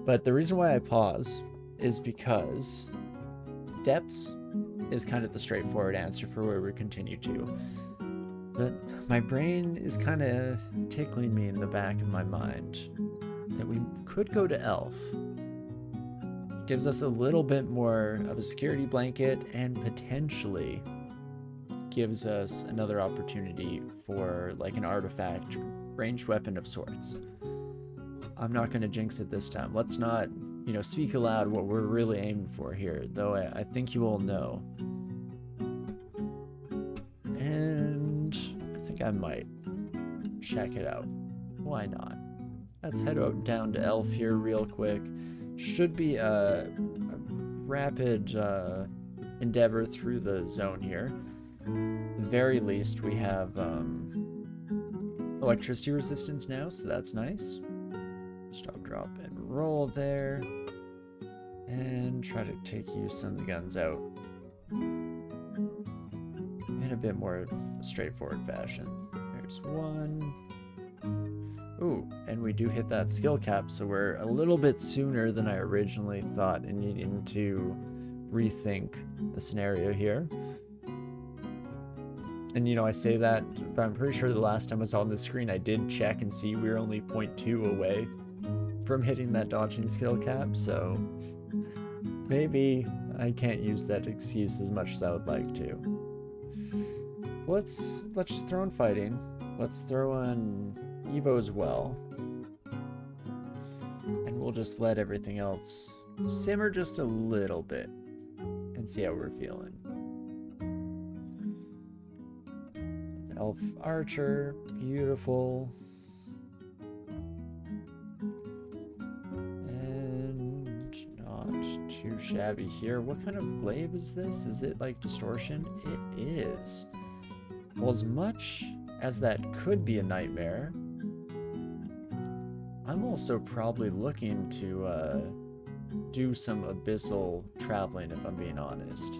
But the reason why I pause is because depths is kind of the straightforward answer for where we continue to. But my brain is kind of tickling me in the back of my mind that we could go to Elf. It gives us a little bit more of a security blanket and potentially gives us another opportunity for like an artifact ranged weapon of sorts. I'm not going to jinx it this time. Let's not, you know, speak aloud what we're really aiming for here, though I think you all know. And I think I might check it out. Why not? Let's head out down to Elf here real quick. Should be a rapid endeavor through the zone here. At the very least, we have electricity resistance now, so that's nice. Stop, drop, and roll there. And try to take use of the guns out in a bit more straightforward fashion. There's one. Ooh, and we do hit that skill cap, so we're a little bit sooner than I originally thought in needing to rethink the scenario here. And you know, I say that, but I'm pretty sure the last time I was on the screen, I did check and see we were only 0.2 away from hitting that dodging skill cap, so maybe I can't use that excuse as much as I would like to. Let's just throw in fighting. Let's throw in Evo as well. And we'll just let everything else simmer just a little bit and see how we're feeling. Elf Archer, beautiful. And not too shabby here. What kind of glaive is this? Is it like distortion? It is. Well, as much as that could be a nightmare, I'm also probably looking to do some abyssal traveling, if I'm being honest.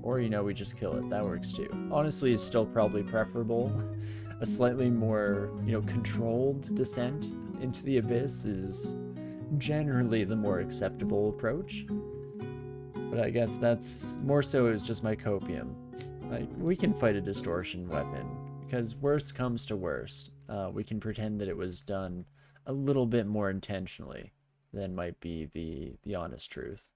Or, you know, we just kill it. That works too. Honestly, it's still probably preferable. A slightly more, you know, controlled descent into the abyss is generally the more acceptable approach. But I guess that's more so is just my copium. Like, we can fight a distortion weapon, because worst comes to worst. We can pretend that it was done a little bit more intentionally than might be the honest truth.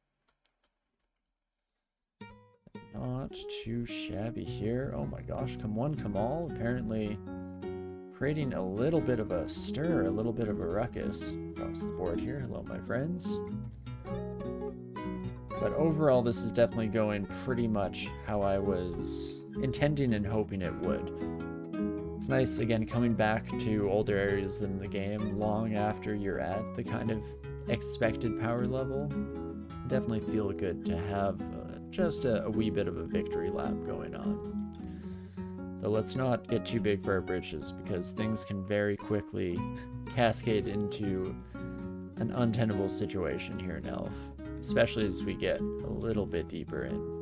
Not too shabby here. Oh my gosh, come one, come all. Apparently creating a little bit of a stir, a little bit of a ruckus across the board here. Hello, my friends. But overall, this is definitely going pretty much how I was intending and hoping it would. It's nice, again, coming back to older areas in the game long after you're at the kind of expected power level. Definitely feel good to have just a wee bit of a victory lap going on. Though let's not get too big for our britches, because things can very quickly cascade into an untenable situation here in Elf, especially as we get a little bit deeper in.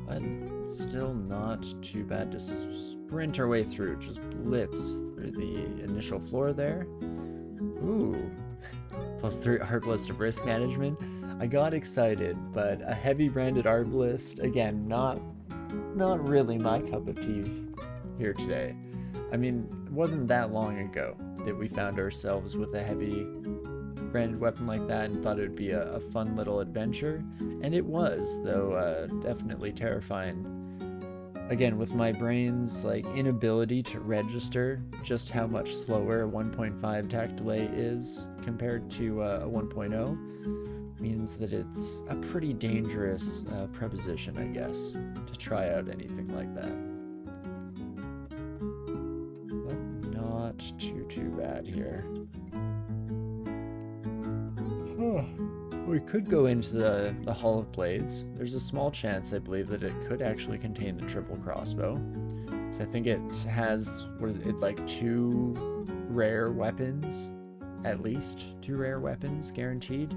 But still not too bad to sprint our way through, just blitz through the initial floor there. Ooh, +3 Arbalist of risk management. I got excited, but a heavy branded Arbalist, again, not really my cup of tea here today. I mean, it wasn't that long ago that we found ourselves with a heavy branded weapon like that and thought it would be a fun little adventure, and it was, though definitely terrifying. Again, with my brain's like inability to register just how much slower a 1.5 tack delay is compared to a 1.0 means that it's a pretty dangerous preposition, I guess, to try out anything like that. But not too bad here. We could go into the Hall of Blades. There's a small chance, I believe, that it could actually contain the triple crossbow. So I think it has, it's like 2 rare weapons, at least 2 rare weapons guaranteed.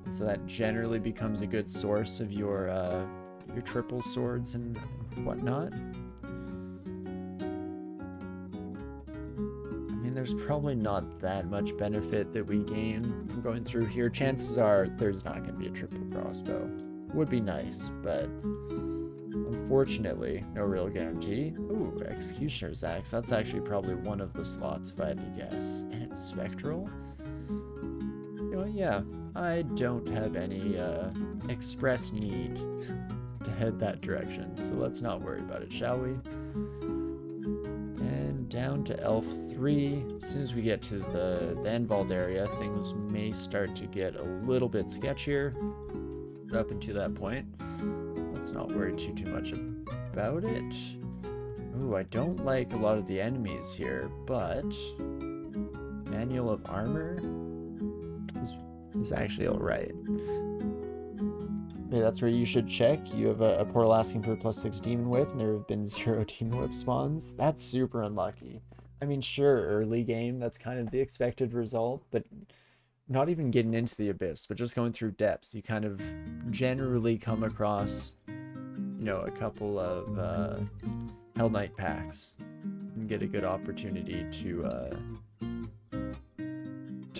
So that generally becomes a good source of your triple swords and whatnot. I mean, there's probably not that much benefit that we gain from going through here. Chances are there's not going to be a triple crossbow. Would be nice, but unfortunately, no real guarantee. Ooh, Executioner's Axe. That's actually probably one of the slots if I had to guess. And it's Spectral? You know, yeah, I don't have any express need to head that direction, so let's not worry about it, shall we? And down to Elf 3. As soon as we get to the Anvald area, things may start to get a little bit sketchier. But up until that point, let's not worry too much about it. Ooh, I don't like a lot of the enemies here, but Manual of Armor is actually alright. Okay, that's where you should check. You have a portal asking for a +6 Demon Whip, and there have been 0 Demon Whip spawns. That's super unlucky. I mean, sure, early game, that's kind of the expected result, but not even getting into the Abyss, but just going through depths, you kind of generally come across, you know, a couple of Hell Knight packs and get a good opportunity to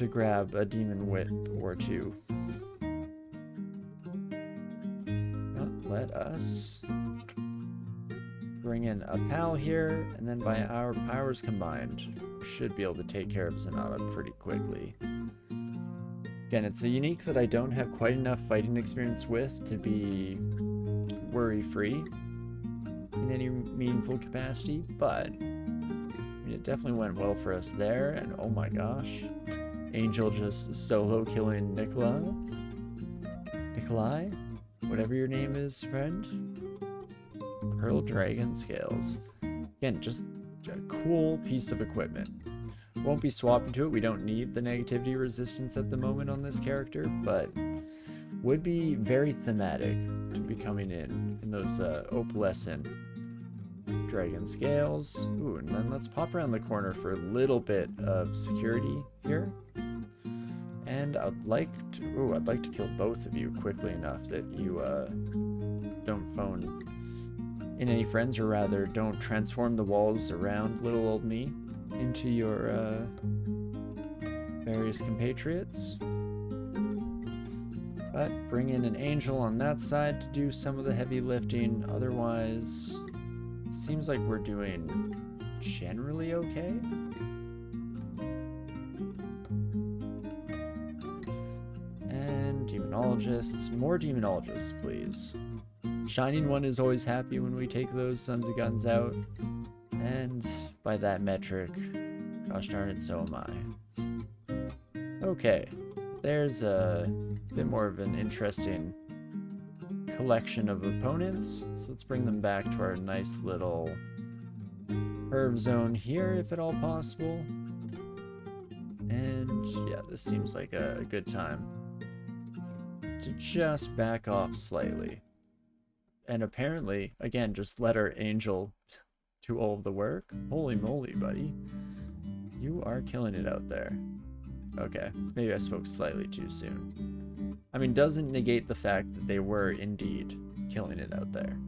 grab a Demon Whip or two. Let us bring in a pal here, and then by our powers combined, should be able to take care of Zenata pretty quickly. Again, it's a unique that I don't have quite enough fighting experience with to be worry-free in any meaningful capacity, but I mean, it definitely went well for us there, and oh my gosh, Angel just solo killing Nikolai? Whatever your name is, friend. Pearl Dragon Scales. Again, just a cool piece of equipment. Won't be swapping to it. We don't need the negativity resistance at the moment on this character, but would be very thematic to be coming in those opalescent dragon scales. Ooh, and then let's pop around the corner for a little bit of security here. And I'd like to kill both of you quickly enough that you don't phone in any friends, or rather don't transform the walls around little old me into your various compatriots. But bring in an angel on that side to do some of the heavy lifting. Otherwise, seems like we're doing generally okay. Demonologists. More demonologists, please. Shining One is always happy when we take those Sons of Guns out. And by that metric, gosh darn it, so am I. Okay, there's a bit more of an interesting collection of opponents. So let's bring them back to our nice little curve zone here, if at all possible. And yeah, this seems like a good time to just back off slightly. And apparently, again, just let our angel do all of the work. Holy moly, buddy. You are killing it out there. Okay, maybe I spoke slightly too soon. I mean, doesn't negate the fact that they were indeed killing it out there.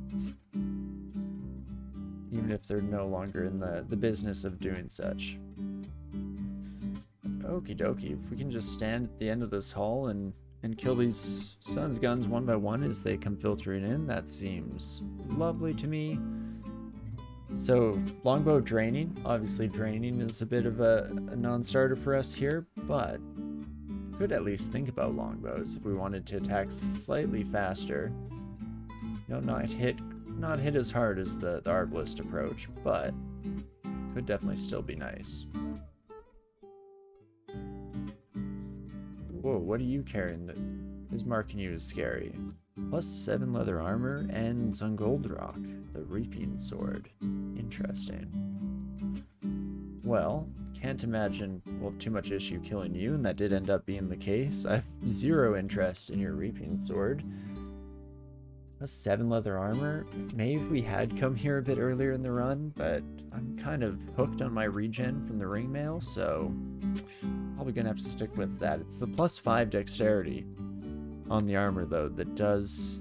Even if they're no longer in the business of doing such. Okie dokie, if we can just stand at the end of this hall and kill these Sun's Guns one by one as they come filtering in, that seems lovely to me. So, longbow draining. Obviously, draining is a bit of a non-starter for us here, but could at least think about longbows if we wanted to attack slightly faster. You know, not hit as hard as the Arbalist approach, but could definitely still be nice. Whoa, what are you carrying that is marking you as scary? +7 leather armor and Zungoldrock, the Reaping Sword. Interesting. Well, can't imagine we'll have too much issue killing you, and that did end up being the case. I have 0 interest in your Reaping Sword. +7 leather armor. Maybe we had come here a bit earlier in the run, but I'm kind of hooked on my regen from the ring mail, so probably gonna have to stick with that. It's the +5 dexterity on the armor, though, that does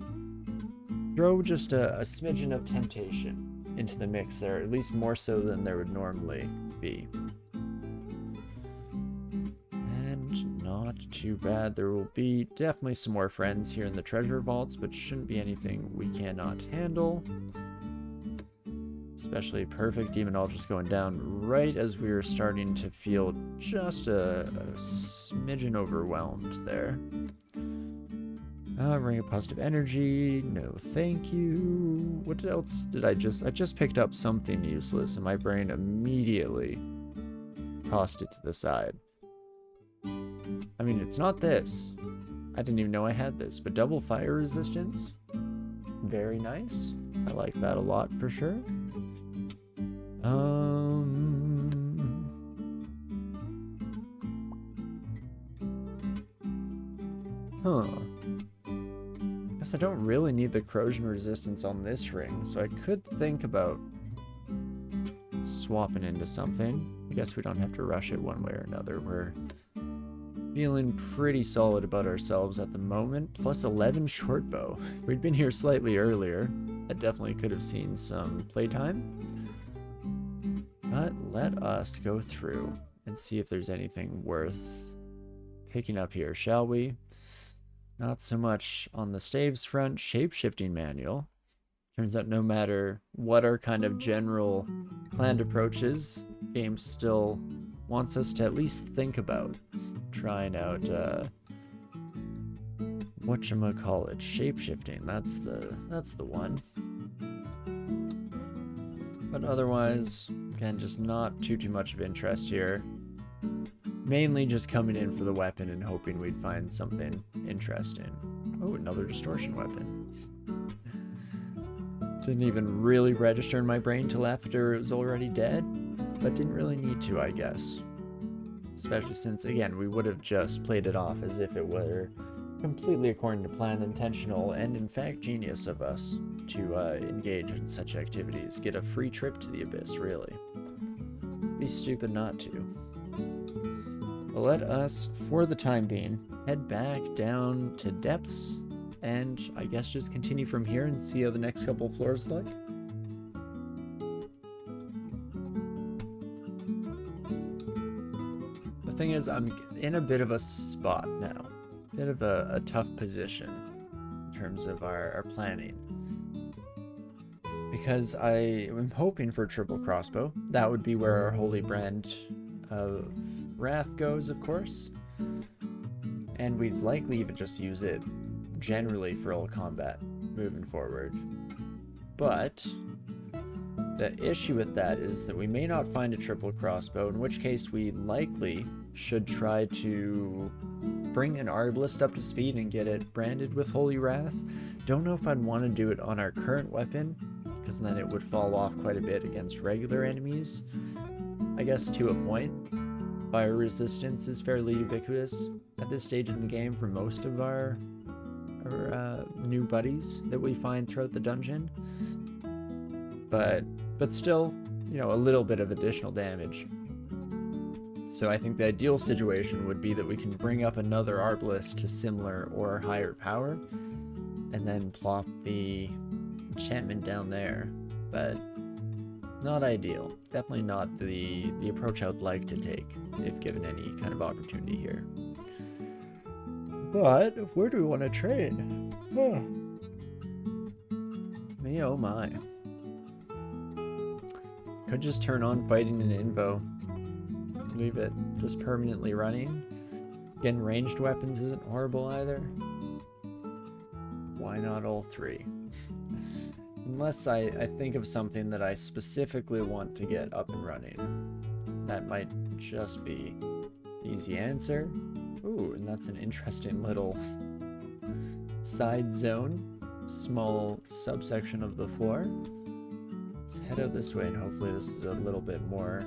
throw just a smidgen of temptation into the mix there, at least more so than there would normally be. not too bad. There will be definitely some more friends here in the treasure vaults, but shouldn't be anything we cannot handle. Especially perfect demonologist going down right as we were starting to feel just a smidgen overwhelmed there. Ring of positive energy. No, thank you. What else did I just picked up something useless and my brain immediately tossed it to the side. I mean, it's not this. I didn't even know I had this, but double fire resistance. Very nice. I like that a lot for sure. Guess I don't really need the corrosion resistance on this ring, so I could think about swapping into something. I guess we don't have to rush it one way or another. We're feeling pretty solid about ourselves at the moment. Plus 11 short bow. If we'd been here slightly earlier, I definitely could have seen some playtime. But let us go through and see if there's anything worth picking up here, shall we? Not so much on the staves front. Shape-shifting manual. Turns out no matter what our kind of general planned approach is, game still wants us to at least think about trying out whatchamacallit, shape-shifting. That's the one. But otherwise, again, just not too much of interest here. Mainly just coming in for the weapon and hoping we'd find something interesting. Oh, another distortion weapon. Didn't even really register in my brain till after it was already dead, but didn't really need to, I guess. Especially since, again, we would have just played it off as if it were completely according to plan, intentional, and in fact genius of us to engage in such activities. Get a free trip to the Abyss, really. Be stupid not to. But let us, for the time being, head back down to depths, and I guess just continue from here and see how the next couple of floors look. The thing is, I'm in a bit of a spot now. A bit of a tough position in terms of our planning. Because I am hoping for a triple crossbow. That would be where our holy brand of wrath goes, of course. And we'd likely even just use it generally for all combat moving forward. But the issue with that is that we may not find a triple crossbow, in which case we likely should try to bring an arbalist up to speed and get it branded with Holy Wrath. Don't know if I'd want to do it on our current weapon, because then it would fall off quite a bit against regular enemies. I guess to a point. Fire resistance is fairly ubiquitous at this stage in the game for most of our new buddies that we find throughout the dungeon. But still, you know, a little bit of additional damage. So I think the ideal situation would be that we can bring up another arbalist to similar or higher power, and then plop the enchantment down there. But not ideal. Definitely not the approach I would like to take if given any kind of opportunity here. But where do we want to train? Me, oh my. Could just turn on fighting and invo. Leave it just permanently running. Again, ranged weapons isn't horrible either. Why not all three? Unless I think of something that I specifically want to get up and running. That might just be the easy answer. Ooh, and that's an interesting little side zone. Small subsection of the floor. Let's head out this way and hopefully this is a little bit more...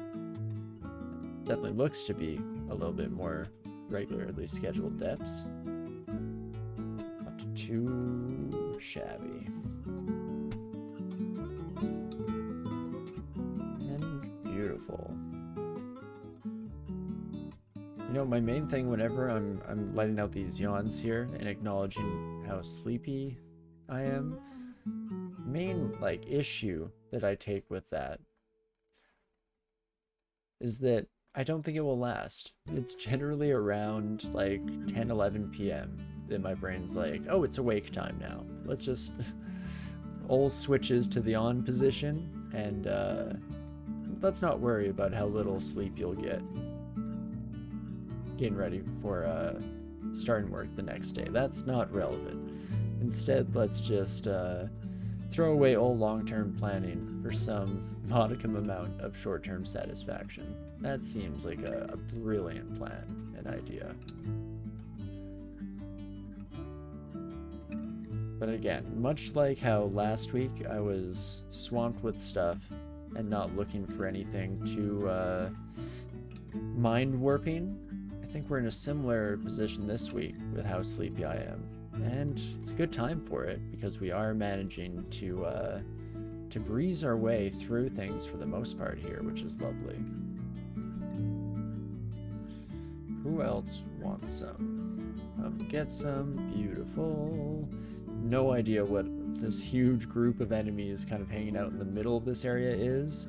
Definitely looks to be a little bit more regularly scheduled depths. Not too shabby. And beautiful. You know, my main thing whenever I'm letting out these yawns here and acknowledging how sleepy I am, main issue that I take with that is that I don't think it will last. It's generally around like 10, 11 p.m. that my brain's like, oh, it's awake time now. Let's just all switches to the on position, and let's not worry about how little sleep you'll get getting ready for starting work the next day. That's not relevant. Instead, let's just throw away all long-term planning for some modicum amount of short-term satisfaction. That seems like a brilliant plan and idea. But again, much like how last week I was swamped with stuff and not looking for anything too mind warping, I think we're in a similar position this week with how sleepy I am. And it's a good time for it because we are managing to breeze our way through things for the most part here, which is lovely. Who else wants some? Get some. Beautiful. No idea what this huge group of enemies kind of hanging out in the middle of this area is.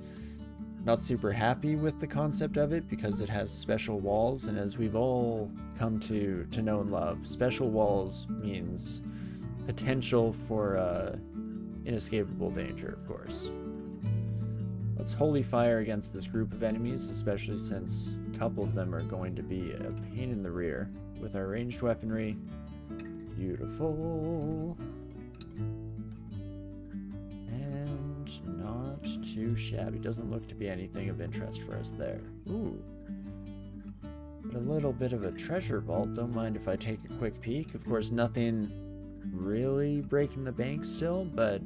Not super happy with the concept of it because it has special walls, and as we've all come to know and love, special walls means potential for inescapable danger, of course. Let's holy fire against this group of enemies, especially since a couple of them are going to be a pain in the rear with our ranged weaponry. Beautiful. And not too shabby. Doesn't look to be anything of interest for us there. Ooh. But a little bit of a treasure vault. Don't mind if I take a quick peek. Of course, nothing really breaking the bank still, but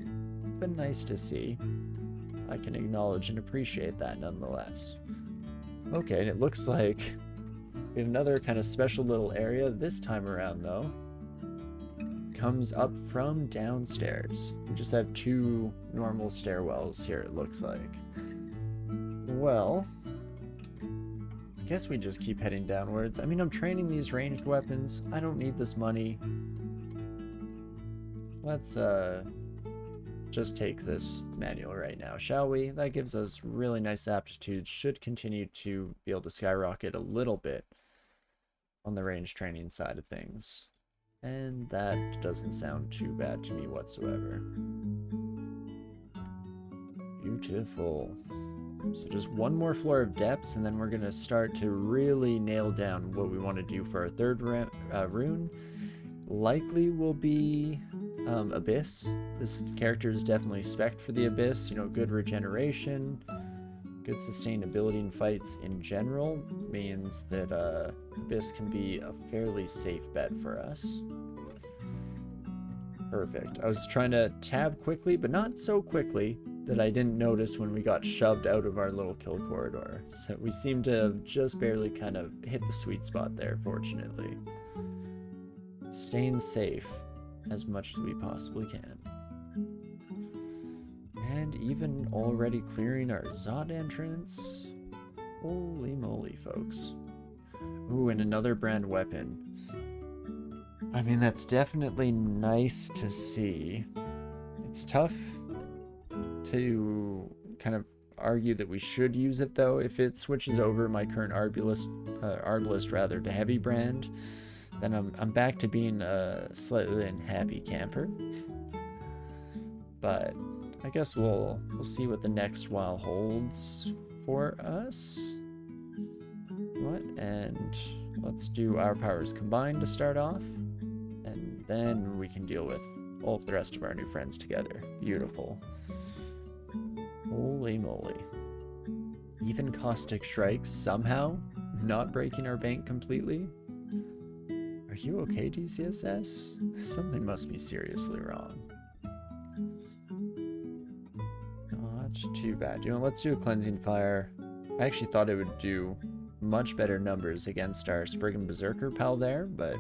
nice to see. I can acknowledge and appreciate that nonetheless. Okay, and it looks like we have another kind of special little area this time around, though. Comes up from downstairs. We just have two normal stairwells here, it looks like. Well, I guess we just keep heading downwards. I mean, I'm training these ranged weapons. I don't need this money. Let's just take this manual right now, shall we? That gives us really nice aptitude. Should continue to be able to skyrocket a little bit on the range training side of things. And that doesn't sound too bad to me whatsoever. Beautiful. So just one more floor of depths, and then we're going to start to really nail down what we want to do for our third rune. Likely will be Abyss. This character is definitely spec'd for the Abyss. You know, good regeneration, good sustainability in fights in general means that Abyss can be a fairly safe bet for us. Perfect. I was trying to tab quickly, but not so quickly that I didn't notice when we got shoved out of our little kill corridor. So we seem to have just barely kind of hit the sweet spot there, fortunately. Staying safe as much as we possibly can. And even already clearing our Zot entrance. Holy moly, folks. Ooh, and another brand weapon. I mean, that's definitely nice to see. It's tough to kind of argue that we should use it, though. If it switches over my current Arbalist rather to heavy brand, then I'm back to being a slightly unhappy camper. But I guess we'll see what the next while holds for us. What? And let's do our powers combined to start off, and then we can deal with all of the rest of our new friends together. Beautiful. Holy moly. Even caustic strikes somehow not breaking our bank completely. Are you okay, DCSS? Something must be seriously wrong. Not too bad. You know, let's do a cleansing fire. I actually thought it would do much better numbers against our Spriggan Berserker pal there, but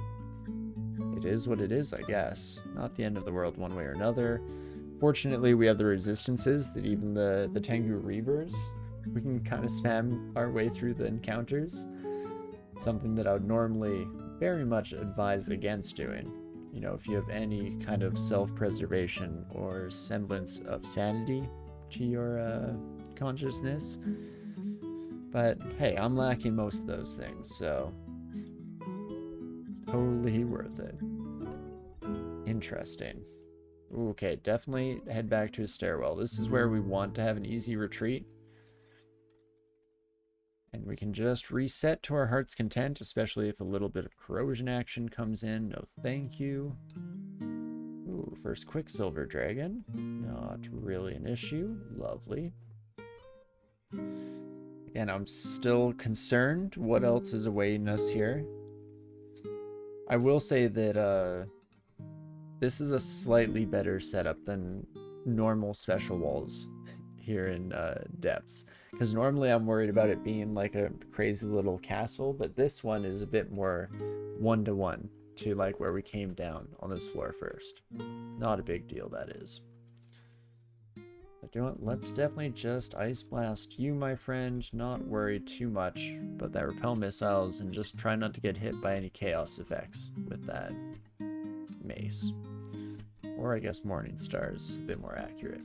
it is what it is, I guess. Not the end of the world one way or another. Fortunately, we have the resistances that even the Tengu Reavers, we can kind of spam our way through the encounters. Something that I would normally very much advise against doing. You know, if you have any kind of self-preservation or semblance of sanity to your consciousness, But hey, I'm lacking most of those things, so totally worth it. Interesting. Okay, definitely head back to a stairwell. This is where we want to have an easy retreat. And we can just reset to our heart's content, especially if a little bit of corrosion action comes in. No thank you. Ooh, first Quicksilver Dragon. Not really an issue. Lovely. Again, I'm still concerned. What else is awaiting us here? I will say that this is a slightly better setup than normal special walls here in Depths. Because normally I'm worried about it being like a crazy little castle, but this one is a bit more one-to-one to like where we came down on this floor first. Not a big deal, that is. But you know what? Let's definitely just Ice Blast you, my friend. Not worry too much about that repel missiles, and just try not to get hit by any chaos effects with that mace. Or I guess Morning Star is a bit more accurate.